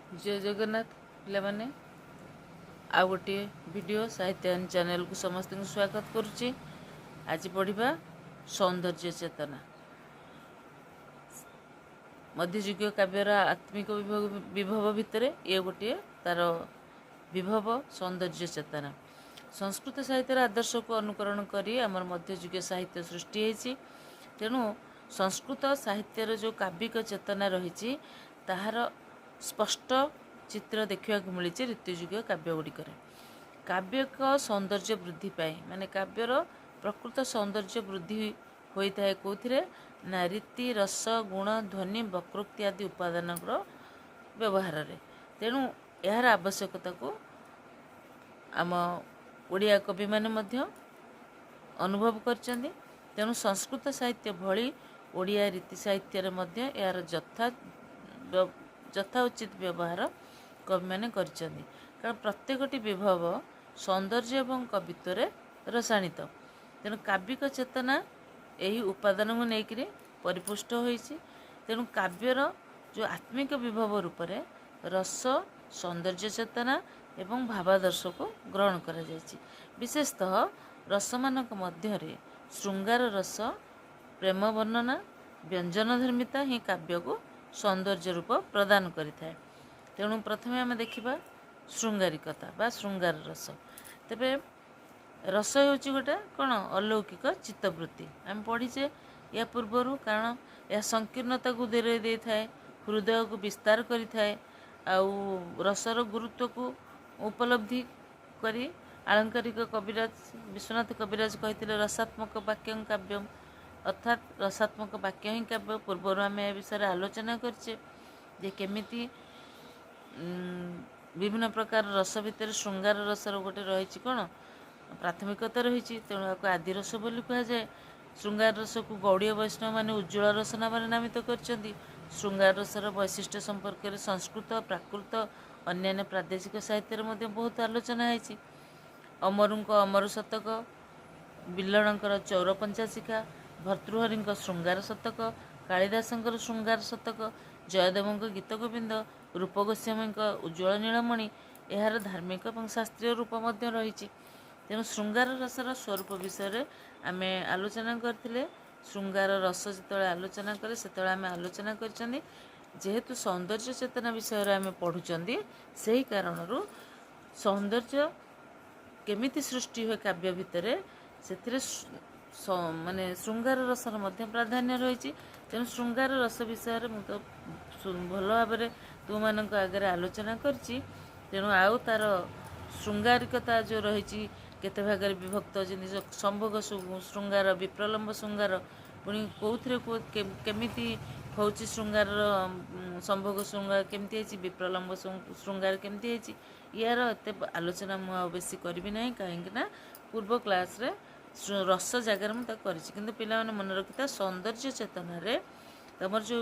जय जगन्नाथ पिलामाने आ गोटे वीडियो साहित्य चैनल को समस्त स्वागत करुच्ची। आज पढ़ा सौंदर्य चेतना मध्ययुगीय काव्यर आत्मिक विभव भितर ये गोटे तार विभव सौंदर्य चेतना संस्कृत साहित्यर आदर्श को अनुकरण करी आमर मध्ययुगीय साहित्य सृष्टि होती। तेणु संस्कृत साहित्यर जो काव्यिक चेतना रही ताहार स्पष्ट चित्र देखा मिली ऋतुयुगीय काव्य गुड़िक काव्यिक सौंदर्य वृद्धि पाए माने काव्यर प्रकृत सौंदर्य वृद्धि होता है कौथिरे ना रीति रस गुण ध्वनि वक्रोक्ति आदि उपादान व्यवहार रे। तेणु यार आवश्यकता को आम ओडिया कवि माने मध्य अनुभव करचंदी। तेणु संस्कृत साहित्य भली ओडिया रीति साहित्य मध्य यार यथा उचित व्यवहार कवि मैंने करचंदी। कारण प्रत्येकटी विभव सौंदर्य एवं कवित्व रसायनित। तेणु काव्यिक चेतना यही उपादान को लेकर परिपुष्ट होइछि। तेणु काव्यर जो आत्मिक विभव रूप में रस सौंदर्य चेतना एवं भावादर्श को ग्रहण करा जायछि। विशेषतः रस मानक मध्य श्रृंगार रस प्रेम वर्णना व्यंजन धर्मिता ही काव्य को सौंदर्य रूप प्रदान करिथाए। तेणु प्रथमे आम देखा श्रृंगारिकता बा श्रृंगार रस। तेबे रस होची गोटे कौन अलौकिक चित्तवृत्ति आम पढ़ीचे या पूर्वर। कारण यह संकीर्णता को दूरे दे थाए हृदय को विस्तार करिथाए आउ रसर गुरुत्व को उपलब्धि करी आलंकारिक कविराज विश्वनाथ कविराज कहते रसात्मक वाक्यं काव्यम अर्थात रसात्मक वाक्य ही काव्य। पूर्वर आम ए विषय आलोचना करचे जे केमिति विभिन्न प्रकार रस भितर श्रृंगार रसर गोटे रही कौन प्राथमिकता रही। तेणु आपको आदि रस बोली कह जाए। श्रृंगार रस को गौड़ीय वैष्णव माने उज्ज्वल रस नाम नामित करछंती। श्रृंगार रसर वैशिष्ट्य संपर्क में संस्कृत प्राकृत अन्यान्य प्रादेशिक साहित्य मध्य बहुत आलोचना है। अमरुंक अमर शतक बिल्लणकर चौर पंचाशिका भर्तृहरि श्रृंगार शतक कालिदासंकर श्रृंगार शतक जयदेव गीत गोविंद रूपगोस्वामी उज्ज्वल नीलमणि यार धार्मिक और शास्त्रीय रूप रही। तेणु श्रृंगार रसर स्वरूप विषय आम आलोचना करते। श्रृंगार रस जो आलोचना करे से आम आलोचना कर जेहेतु सौंदर्य चेतना विषय आम पढ़ुंट से कारण सौंदर्य केमिति सृष्टि हुए काव्य भितर से माने श्रृंगार रसर मध्य प्राधान्य रही। तेणु श्रृंगार रस विषय में तो भल भाव तुम मान आगे आलोचना करची। तेणु आउ तार श्रृंगारिकता जो रही केते भाग विभक्त जमी संभोग श्रृंगार विप्रलम्ब श्रृंगार पुणी कौन केमिति हूँ श्रृंगार संभोग श्रृंगार केमती विप्रलम्ब श्रृंगार केमती यार एत आलोचना मुझे बेसी करी ना कहीं पूर्व क्लास रे रस जगार मुझे किंतु पिला मन रखी सौंदर्य चेतना रे तमर जो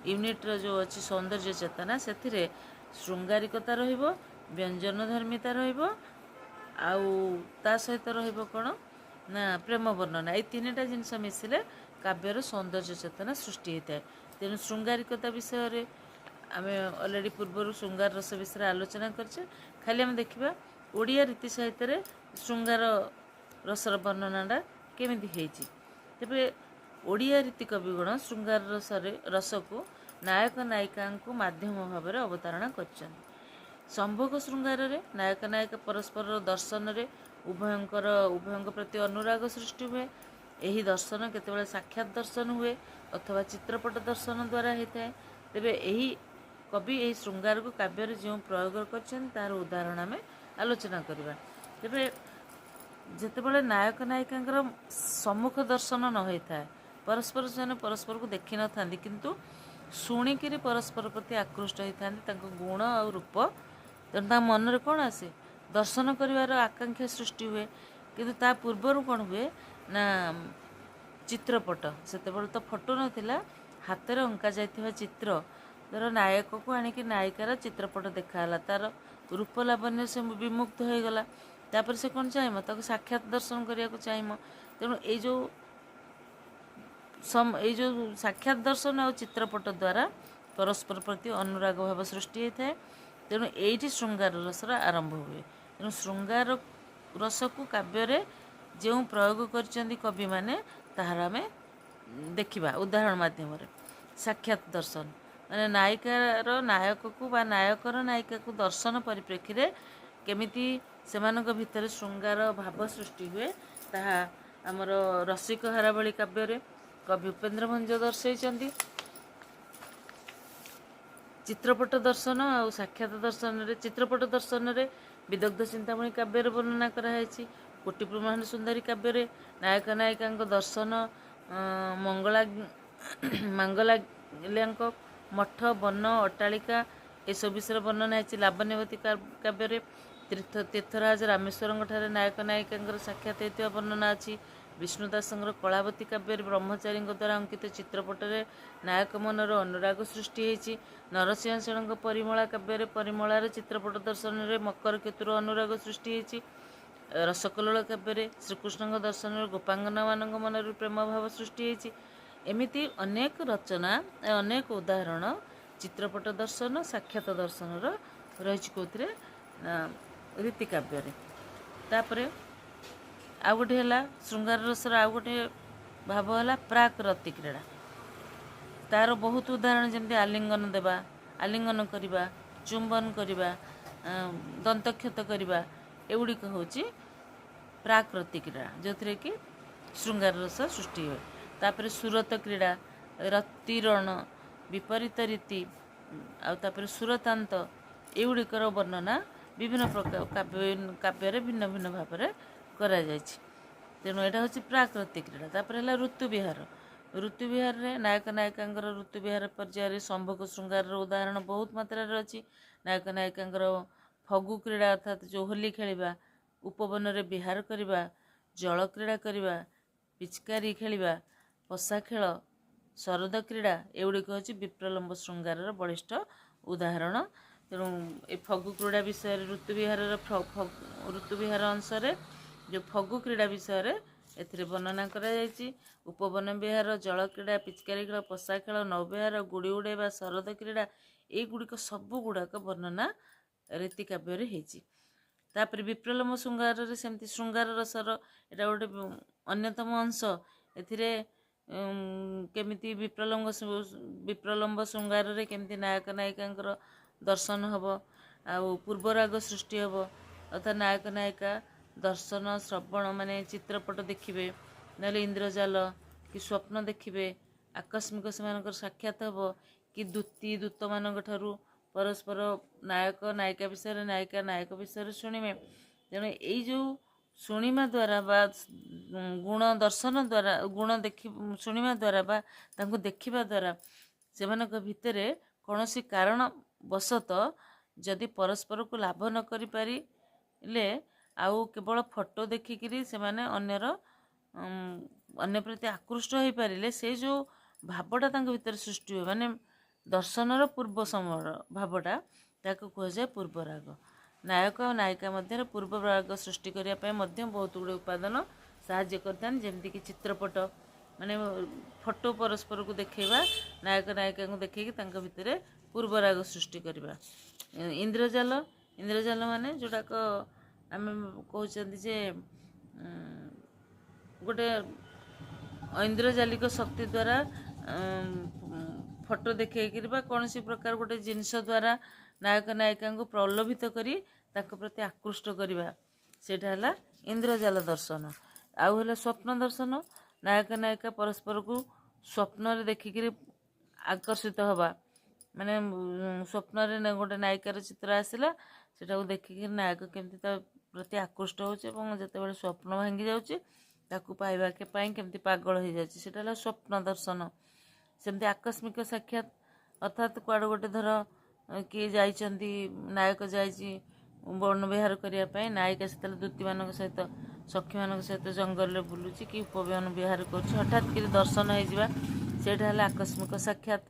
यूनिट जो अच्छी सौंदर्य चेतना से श्रृंगारिकता रहिबो व्यंजन धर्मिता रहिबो आउ ता सहित रहिबो कौन ना प्रेम वर्णना ये तीन टा जिनस मिसिले काव्यर सौंदर्य चेतना सृष्टि होता है। तेणु श्रृंगारिकता विषय आम अलरेडी पूर्वर श्रृंगार रस विषय आलोचना करचे। खाली आम देखा ओडिया रीति साहित्य श्रृंगार रसर वर्णनाटा केमिति हेची। तेबे ओडिया रीति कविगण श्रृंगार रस को नायक नायिका को माध्यम भाव में अवतारणा कर संभोग श्रृंगार रे नायक नायिका परस्पर दर्शन रे उभयंक प्रति अनुराग सृष्टि हुए। यही दर्शन केतेबेले साक्षात दर्शन हुए अथवा चित्रपट दर्शन द्वारा होता है। तेबे यही कवि यही श्रृंगार को काव्य जो प्रयोग कर उदाहरण आम आलोचना करवा। तेबे जितेबाला नायक नायिका सम्मुख दर्शन न होता है परस्पर से परस्पर को देखी न था किंतु शुणिकी परस्पर प्रति आकृष्ट होता गुण और रूप। तेणु मन में कौन आसे दर्शन कर आकांक्षा सृष्टि हुए। किंतु ता पूर्वर कौन हुए ना चित्रपट से तो फोटो नाला हाथ में अंका जाइथिबा चित्र तर नायक को आणिक नायिकार चित्रपट देखा तार रूप लावण्य से विमुग्ध हो गला। तापर से कौन चाहम ताको साक्षात दर्शन करने को चाहम। तेणु ये जो साक्षात दर्शन और चित्रपट द्वारा परस्पर प्रति अनुराग भाव सृष्टि होता है। तेणु यही श्रृंगार रसर आरंभ हुए। तेणु श्रृंगार रस को काव्य जो प्रयोग कर कवि मैंने ताहार आम देखा उदाहरण मध्यम साक्षात दर्शन माने नायिकार नायक को बा नायकर नायिका को दर्शन परिप्रेक्षी में केमिति सेमानक भितर श्रृंगार भाव सृष्टि हुए ताहा आमर रसिक हारावली काव्य कवि उपेन्द्र भंज दर्शाई। चित्रपट दर्शन और साक्षात दर्शन रे चित्रपट दर्शन रे विदग्ध चिंतामणि काव्य वर्णना कराई। कोटि ब्रह्मांड सुंदरी काव्य नायक नायिका दर्शन मंगला मांगल्यांक मठ वन अट्टालिका एसब विषय वर्णना है। लावण्यवती काव्य तीर्थराज रामेश्वर नायक नायिका साक्षात होता वर्णना अच्छी। विष्णुदास कलावती काव्य ब्रह्मचारी द्वारा अंकित चित्रपट नायक मनर अनुराग सृष्टि होती। नरसिंह सेन परिमला काव्य परिमलार चित्रपट दर्शन में मकर केतुर अनुराग सृष्टि होती। रसकल्लोल काव्य श्रीकृष्ण दर्शन में गोपांगना मान मन प्रेम भाव सृष्टि होती। एमिति अनेक रचना अनेक उदाहरण चित्रपट दर्शन साक्षात दर्शन रही कौन रीति काव्य। तापर आउ गोटे है श्रृंगार रसर आउ गोटे भाव है प्राक रति क्रीड़ा। तार बहुत उदाहरण जमी आलिंगन देवा आलिंगन करवा चुंबन करवा दंतक्षत करवा एगुड़िक हूँ प्राक रति क्रीड़ा जो थे कि श्रृंगार रस सृष्टि हुए। तापर सुरत क्रीड़ा रतिरण विपरीत रीति आउे सुरतांत एगुड़िकर वर्णना विभिन्न प्रकार काव्य भिन्न भिन्न भाव में करा जायछि। तेणु यहाँ हूँ प्राकृतिक क्रीड़ा। तापर है ऋतु विहार। ऋतु विहार रे नायक नायिका ऋतु विहार पर्यायर संभोग श्रृंगार उदाहरण बहुत मात्रा अच्छी। नायक नायिका फगु क्रीड़ा अर्थात जो होली खेलिबा उपवन रे विहार करवा जल क्रीड़ा करवा पिचकारी खेलिबा पशा खेल शरद क्रीड़ा एगुड़िक हूँ विप्रलम्ब श्रृंगार बलिष्ठ उदाहरण। तेणु ये फगु क्रीड़ा विषय ऋतु विहार ऋतु विहार अंश जो फगु क्रीड़ा विषय एथिरे वर्णना करा जायछि। उपवन विहार जल क्रीड़ा पिचकारी खेल पशा खेल नौविहार गुड़ी उड़ेवा शरद क्रीड़ा एगुड़िक सबू गुड़ाक वर्णना रीति काव्य होती। तापर विप्रलम्ब श्रृंगार सेमती श्रृंगार रसर एटा गोटे अन्यतम अंश। एथिरे केमिति विप्रलम्ब श्रृंगार रे केमिति नायक नायिका दर्शन हब आउ पूर्वराग सृष्टि हब अर्थात नायक नायिका दर्शन श्रवण माने चित्रपट देखिबे नले इंद्रजाल कि स्वप्न देखिबे आकस्मिक से साक्षात हब कि दूत मान ठारू परस्पर नायक नायिका विषय नायिका नायक विषय शुणिबे। तेणु यही जो शुणिमा द्वारा बा गुण दर्शन द्वारा गुण देखि शुणिमा द्वारा बा तांको देखिबा द्वारा सेमानक भितरे कौनसी कारण बसत जदि परस्पर को लाभ न करि पारिले आउ केवल फोटो देखिकी से अन्यर अन्य प्रति आकृष्ट हो पारे से जो भावटा तांको भितर सृष्टि हुए माने दर्शनर पूर्व समय भावटा ताको कहुए पूर्वराग। नायक और नायिका मध्य पूर्वराग सृष्टि करने बहुत गुड़े उपादान साहाय्य करता जमीक कि चित्रपट माने फोटो परस्पर को देखा नायक नायिका को देखी भितर पूर्वराग सृष्टि करवा। इंद्रजाल इंद्रजाल माने जोटाक आम कहते जे गोटे इंद्रजालिक शक्ति द्वारा फोटो देखा कौन सी प्रकार गोटे जिनस द्वारा नायक नायिका को प्रलोभित करी प्रति आकृष्ट करवा सेटा है इंद्रजाल दर्शन। आउ है स्वप्न दर्शन नायक नायिका परस्पर को स्वप्न देखिक आकर्षित हवा माने स्वप्न रे गोटे नायिकार चित्र आसला सेटा देखिक नायक केमती प्रति आकृष्ट होचे जिते स्वप्न भांगी जाउची ताकू पाइबा के केमती पागल हो जाए सेटा स्वप्न दर्शन। सेमती आकस्मिक साक्षात अर्थात कुआड़ गोटे धर किए जाइछंती नायक जाइछि वन विहार करने नायिका से दूती मान सहित सखी मान सहित जंगल बुलूची कि उपवन विहार कर हठात कि दर्शन होटा है आकस्मिक साक्षात।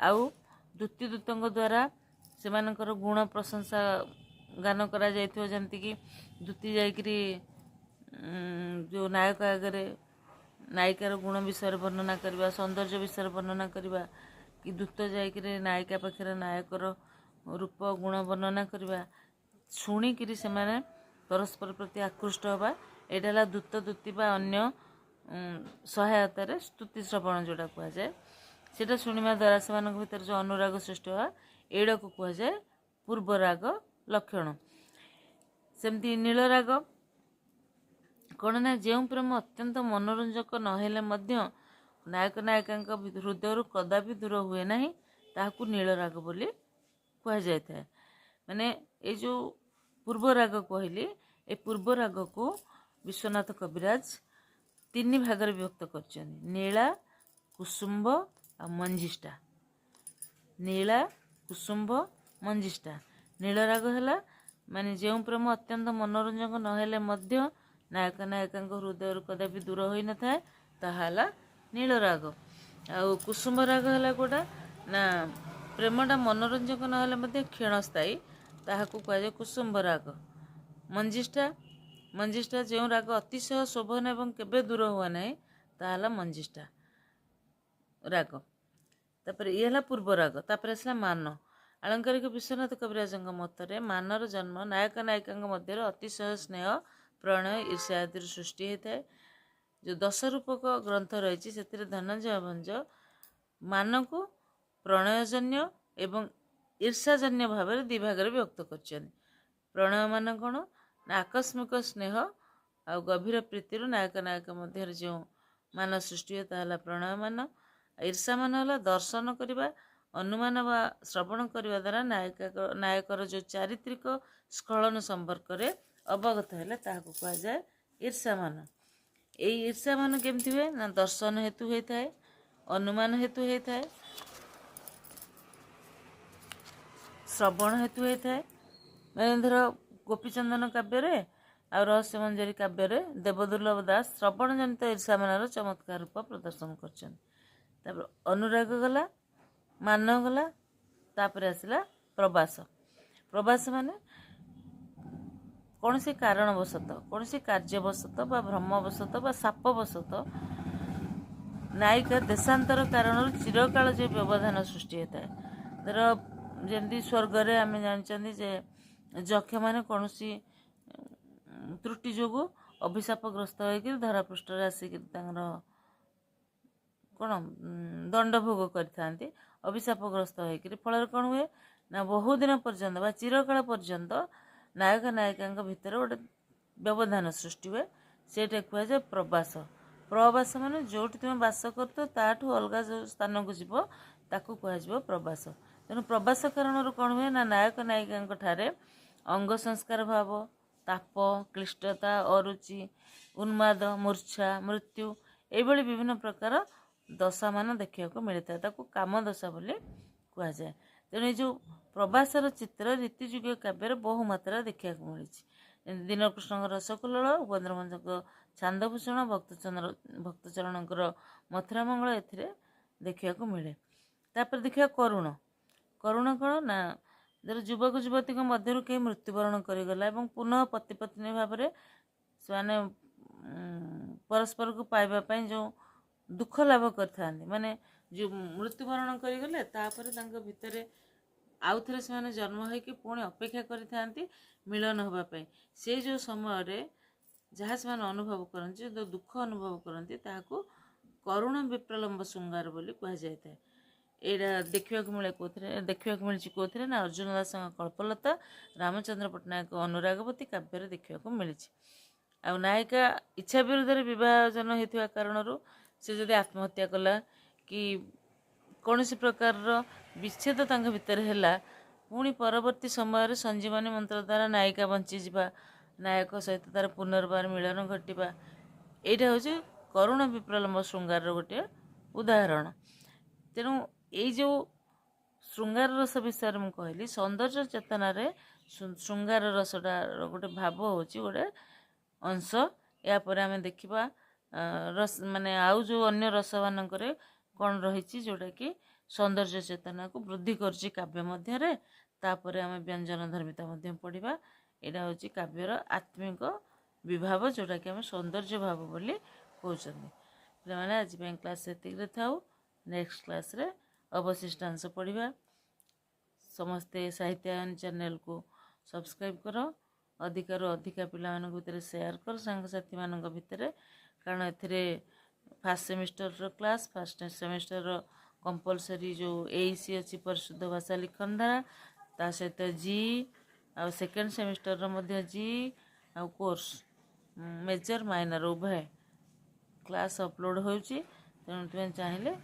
आउ दूती दूतों द्वारा से गुण प्रशंसा गान करा जाइथिबो जेमती कि दूती जाइकरी जो नायक आगे नायिकार गुण विषय वर्णना करवा सौंदर्य विषय वर्णना करवा कि ଦୂତ ଯାଇକରି ନାୟିକା ପାଖରେ ନାୟକର ରୂପ ଗୁଣ ବର୍ଣ୍ଣନା କରିବା, ଶୁଣିକିରି ସେମାନେ ପରସ୍ପର ପ୍ରତି ଆକୃଷ୍ଟ ହେବା, ଏଇଟା ହେଲା ଦୂତ ଦୂତି ବା ଅନ୍ୟ ସହାୟତାରେ ସ୍ତୁତି ଶ୍ରବଣ ଯେଉଁଟା କୁହାଯାଏ। ସେଇଟା ଶୁଣିବା ଦ୍ୱାରା ସେମାନଙ୍କ ଭିତରେ ଯେଉଁ ଅନୁରାଗ ସୃଷ୍ଟି ହେବା, ଏଇଟାକୁ କୁହାଯାଏ ପୂର୍ବରାଗ ଲକ୍ଷଣ। ସେମିତି ନୀଳରାଗ କ'ଣ ନା, ଯେଉଁ ପ୍ରେମ ଅତ୍ୟନ୍ତ ମନୋରଞ୍ଜକ ନହେଲେ ମଧ୍ୟ ନାୟକ ନାୟିକାଙ୍କ ହୃଦୟରୁ କଦାପି ଦୂର ହୁଏ ନାହିଁ, ତାହାକୁ ନୀଳରାଗ ବୋଲି କୁହାଯାଇଥାଏ। ମାନେ ଏଇ ଯେଉଁ ପୂର୍ବରାଗ କହିଲି, ଏ ପୂର୍ବରାଗକୁ ବିଶ୍ୱନାଥ କବିରାଜ 3 ଭାଗରେ ବିଭକ୍ତ କରିଛନ୍ତି: ନୀଳା, କୁସୁମ୍ବ ଆଉ ମଞ୍ଜିଷ୍ଠା। ନୀଳା, କୁସୁମ୍ବ, ମଞ୍ଜିଷ୍ଠା। ନୀଳରାଗ ହେଲା ମାନେ ଯେଉଁ ପ୍ରେମ ଅତ୍ୟନ୍ତ ମନୋରଞ୍ଜକ ନହେଲେ ମଧ୍ୟ ନାୟକ ନାୟିକାଙ୍କ ହୃଦୟରୁ କଦାପି ଦୂର ହୋଇନଥାଏ, ତାହା ହେଲା ନୀଳରାଗ। ଆଉ କୁସୁମ୍ବ ରାଗ ହେଲା କେଉଁଟା ନା, ପ୍ରେମଟା ମନୋରଞ୍ଜକ ନହେଲେ ମଧ୍ୟ କ୍ଷଣସ୍ଥାୟୀ, ତାହାକୁ କୁହାଯାଏ କୁସୁମ୍ବ ରାଗ। ମଞ୍ଜିଷ୍ଠା, ମଞ୍ଜିଷ୍ଠା ଯେଉଁ ରାଗ ଅତିଶୟ ଶୋଭନ ଏବଂ କେବେ ଦୂର ହୁଏ ନାହିଁ, ତାହା ହେଲା ମଞ୍ଜିଷ୍ଠା ରାଗ। ତାପରେ ଇଏ ହେଲା ପୂର୍ବ ରାଗ। ତାପରେ ଆସିଲା ମାନ। ଆଳଙ୍କାରିକ ବିଶ୍ୱନାଥ କବିରାଜଙ୍କ ମତରେ ମାନର ଜନ୍ମ ନାୟକ ନାୟିକାଙ୍କ ମଧ୍ୟରେ ଅତିଶୟ ସ୍ନେହ, ପ୍ରଣୟ, ଈର୍ଷା ଆଦିରୁ ସୃଷ୍ଟି ହୋଇଥାଏ। ଯେଉଁ 10 ରୂପକ ଗ୍ରନ୍ଥ ରହିଛି, ସେଥିରେ ଧନଞ୍ଜୟ ଭଞ୍ଜ ମାନକୁ ପ୍ରଣୟଜନ୍ୟ ଏବଂ ଈର୍ଷାଜନ୍ୟ ଭାବରେ 2 ଭାଗରେ ବିଭକ୍ତ କରିଛନ୍ତି। ପ୍ରଣୟ ମାନ କ'ଣ ନା, ଆକସ୍ମିକ ସ୍ନେହ ଆଉ ଗଭୀର ପ୍ରୀତିରୁ ନାୟକ ନାୟକ ମଧ୍ୟରେ ଯେଉଁ ମାନ ସୃଷ୍ଟି ହୁଏ, ତାହା ହେଲା ପ୍ରଣୟ ମାନ। ଈର୍ଷା ମାନ ହେଲା ଦର୍ଶନ କରିବା, ଅନୁମାନ ବା ଶ୍ରବଣ କରିବା ଦ୍ୱାରା ନାୟକର ଯେଉଁ ଚାରିତ୍ରିକ ସ୍ଖଳନ ସମ୍ପର୍କରେ ଅବଗତ ହେଲେ ତାହାକୁ କୁହାଯାଏ ଈର୍ଷାମାନ। ଏଇ ଈର୍ଷାମାନ କେମିତି ହୁଏ ନା, ଦର୍ଶନ ହେତୁ ହୋଇଥାଏ, ଅନୁମାନ ହେତୁ ହୋଇଥାଏ, ଶ୍ରବଣ ହେତୁ ହୋଇଥାଏ। ମାନେ ଧର ଗୋପୀଚନ୍ଦନ କାବ୍ୟରେ ଆଉ ରହସ୍ୟମଞ୍ଜରୀ କାବ୍ୟରେ ଦେବଦୁର୍ଲ୍ଲଭ ଦାସ ଶ୍ରବଣ ଜନିତ ଈର୍ଷାମାନର ଚମତ୍କାର ରୂପ ପ୍ରଦର୍ଶନ କରିଛନ୍ତି। ତାପରେ ଅନୁରାଗ ଗଲା, ମାନ ଗଲା, ତାପରେ ଆସିଲା ପ୍ରବାସ। ପ୍ରବାସ ମାନେ କୌଣସି କାରଣବଶତଃ, କୌଣସି କାର୍ଯ୍ୟବଶତଃ ବା ଭ୍ରମବଶତଃ ବା ଶାପବଶତଃ ନାୟିକା ଦେଶାନ୍ତର କାରଣରୁ ଚିରକାଳ ଯେଉଁ ବ୍ୟବଧାନ ସୃଷ୍ଟି ହୋଇଥାଏ। ଧର ଯେମିତି ସ୍ୱର୍ଗରେ ଆମେ ଜାଣିଛନ୍ତି ଯେ ଯକ୍ଷମାନେ କୌଣସି ତ୍ରୁଟି ଯୋଗୁଁ ଅଭିଶାପଗ୍ରସ୍ତ ହୋଇକରି ଧରାପୃଷ୍ଠରେ ଆସିକରି ତାଙ୍କର କ'ଣ ଦଣ୍ଡ ଭୋଗ କରିଥାନ୍ତି, ଅଭିଶାପଗ୍ରସ୍ତ ହୋଇକରି। ଫଳରେ କ'ଣ ହୁଏ ନା, ବହୁଦିନ ପର୍ଯ୍ୟନ୍ତ ବା ଚିରକାଳ ପର୍ଯ୍ୟନ୍ତ ନାୟକ ନାୟିକାଙ୍କ ଭିତରେ ଗୋଟେ ବ୍ୟବଧାନ ସୃଷ୍ଟି ହୁଏ, ସେଇଟା କୁହାଯାଏ ପ୍ରବାସ। ପ୍ରବାସ ମାନେ ଯେଉଁଠି ତୁମେ ବାସ କରୁଥିବ ତାଠୁ ଅଲଗା ଯେଉଁ ସ୍ଥାନକୁ ଯିବ, ତାକୁ କୁହାଯିବ ପ୍ରବାସ। ତେଣୁ ପ୍ରବାସ କାରଣରୁ କ'ଣ ହୁଏ ନା, ନାୟକ ନାୟିକାଙ୍କ ଠାରେ ଅଙ୍ଗ ସଂସ୍କାର ଭାବ, ତାପ, କ୍ଲିଷ୍ଟତା, ଅରୁଚି, ଉନ୍ମାଦ, ମୂର୍ଚ୍ଛା, ମୃତ୍ୟୁ ଏଇଭଳି ବିଭିନ୍ନ ପ୍ରକାର ଦଶାମାନ ଦେଖିବାକୁ ମିଳିଥାଏ, ତାକୁ କାମଦଶା ବୋଲି କୁହାଯାଏ। ତେଣୁ ଏଇ ଯେଉଁ ପ୍ରବାସର ଚିତ୍ର ରୀତିଯୁଗୀୟ କାବ୍ୟରେ ବହୁ ମାତ୍ରାରେ ଦେଖିବାକୁ ମିଳିଛି। ଯେମିତି ଦୀନକୃଷ୍ଣଙ୍କ ରସକଲ୍ଲୋଳ, ଉପେନ୍ଦ୍ର ଭଞ୍ଜଙ୍କ ଛାନ୍ଦଭୂଷଣ, ଭକ୍ତଚରଣଙ୍କର ମଥୁରାମଙ୍ଗଳ ଏଥିରେ ଦେଖିବାକୁ ମିଳେ। ତାପରେ ଦେଖିବା କରୁଣ। କରୁଣ କ'ଣ ନା, ଧର ଯୁବକ ଯୁବତୀଙ୍କ ମଧ୍ୟରୁ କେହି ମୃତ୍ୟୁବରଣ କରିଗଲା ଏବଂ ପୁନଃ ପତି ପତ୍ନୀ ଭାବରେ ସେମାନେ ପରସ୍ପରକୁ ପାଇବା ପାଇଁ ଯେଉଁ ଦୁଃଖ ଲାଭ କରିଥାନ୍ତି, ମାନେ ଯେଉଁ ମୃତ୍ୟୁବରଣ କରିଗଲେ ତାପରେ ତାଙ୍କ ଭିତରେ ଆଉ ଥରେ ସେମାନେ ଜନ୍ମ ହୋଇକି ପୁଣି ଅପେକ୍ଷା କରିଥାନ୍ତି ମିଳନ ହେବା ପାଇଁ। ସେଇ ଯେଉଁ ସମୟରେ ଯାହା ସେମାନେ ଅନୁଭବ କରନ୍ତି, ଯେଉଁ ଦୁଃଖ ଅନୁଭବ କରନ୍ତି, ତାହାକୁ କରୁଣ ବିପ୍ରଲମ୍ବ ଶୃଙ୍ଗାର ବୋଲି କୁହାଯାଇଥାଏ। ଏଇଟା ଦେଖିବାକୁ ମିଳିଛି କେଉଁଥିରେ ନା, ଅର୍ଜୁନ ଦାସଙ୍କ କଳ୍ପଲତା, ରାମଚନ୍ଦ୍ର ପଟ୍ଟନାୟକ ଅନୁରାଗବତୀ କାବ୍ୟରେ ଦେଖିବାକୁ ମିଳିଛି। ଆଉ ନାୟିକା ଇଚ୍ଛା ବିରୁଦ୍ଧରେ ବିଭାଜନ ହୋଇଥିବା କାରଣରୁ ସେ ଯଦି ଆତ୍ମହତ୍ୟା କଲା କି କୌଣସି ପ୍ରକାରର ବିଚ୍ଛେଦ ତାଙ୍କ ଭିତରେ ହେଲା, ପୁଣି ପରବର୍ତ୍ତୀ ସମୟରେ ସଞ୍ଜୀବନୀ ମନ୍ତ୍ର ଦ୍ୱାରା ନାୟିକା ବଞ୍ଚିଯିବା, ନାୟକ ସହିତ ତାର ପୁନର୍ବାର ମିଳନ ଘଟିବା, ଏଇଟା ହେଉଛି କରୁଣ ବିପ୍ରଲମ୍ବ ଶୃଙ୍ଗାରର ଗୋଟିଏ ଉଦାହରଣ। ତେଣୁ ଏଇ ଯେଉଁ ଶୃଙ୍ଗାର ରସ ବିଷୟରେ ମୁଁ କହିଲି, ସୌନ୍ଦର୍ଯ୍ୟ ଚେତନାରେ ଶୃଙ୍ଗାର ରସଟାର ଗୋଟେ ଭାବ ହେଉଛି ଗୋଟେ ଅଂଶ। ଏହାପରେ ଆମେ ଦେଖିବା ମାନେ ଆଉ ଯେଉଁ ଅନ୍ୟ ରସମାନଙ୍କରେ କ'ଣ ରହିଛି ଯେଉଁଟାକି ସୌନ୍ଦର୍ଯ୍ୟ ଚେତନାକୁ ବୃଦ୍ଧି କରୁଛି କାବ୍ୟ ମଧ୍ୟରେ। ତାପରେ ଆମେ ବ୍ୟଞ୍ଜନ ଧର୍ମିତା ମଧ୍ୟ ପଢ଼ିବା। ଏଇଟା ହେଉଛି କାବ୍ୟର ଆତ୍ମିକ ବିଭାବ, ଯେଉଁଟାକି ଆମେ ସୌନ୍ଦର୍ଯ୍ୟ ଭାବ ବୋଲି କହୁଛନ୍ତି। ପିଲାମାନେ ଆଜି ପାଇଁ କ୍ଲାସ୍ ଏତିକିରେ ଥାଉ। ନେକ୍ସଟ କ୍ଲାସ୍ରେ अवशिष्टांश पढ़ा। समस्ते साहित्यायन चैनल को सब्सक्राइब कर, अधिकार अधिका पिला भितर शेयर कर सांगसाथी मान भितर, कारण ए first semester class first semester compulsory जो एसी अच्छी परिशुद्ध भाषा लिखन धारा ता सहित जी आ सेकेंड सेमिस्टर जी आ कोर्स मेजर माइनर उभय क्लास अपलोड होची। तेणु तुम चाहिए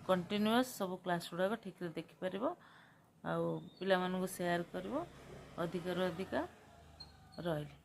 कंटिन्यूअस सब क्लास गुड़ाक ठीक देखिपर आ पिला सेयार कर अधिकार अधिका रही।